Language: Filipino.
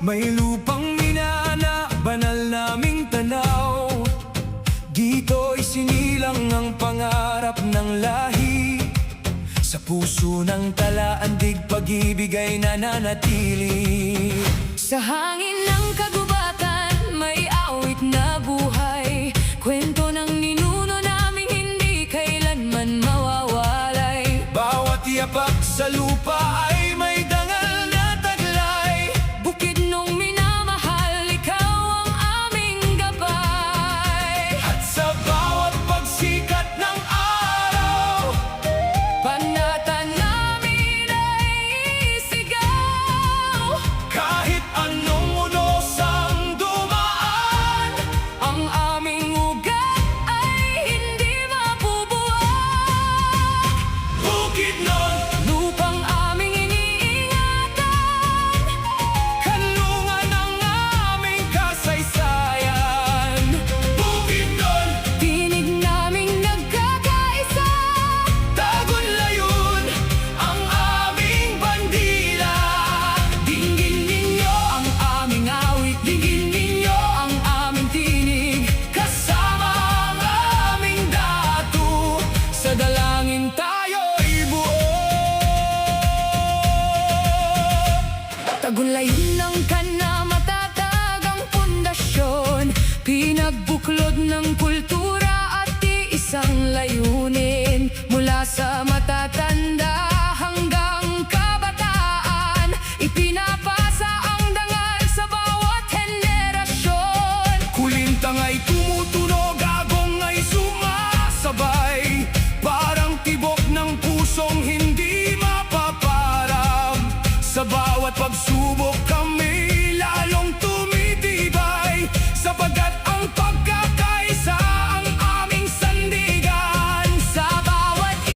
May lupang minana, banal naming tanaw. Dito'y sinilang ang pangarap ng lahi. Sa puso ng talaandig, pag-ibig ay nananatili. Sa hangin ng kagubatan, may awit na buhay. Kwento ng ninuno naming hindi kailanman mawawalay. Bawat yapak sa lupa ay may dangal na taglay. Bukid nung minamahal, ikaw ang aming gabay. At sa bawat pagsikat ng araw, Panatan namin ay isigaw. kahit anong unos ang dumaan, Ang aming ugat ay hindi mabubuwag. bukid nun, Lupang aming iniingatan, kanlungan ang aming kasaysayan. Bukid nun, tinig naming nagkakaisa. Tagulayun ang aming bandila. Dinggin ninyo ang aming awit, dinggin ninyo ang aming tinig. Kasama ang aming datu, Sa dalangin tayo'y buo. Tagulayun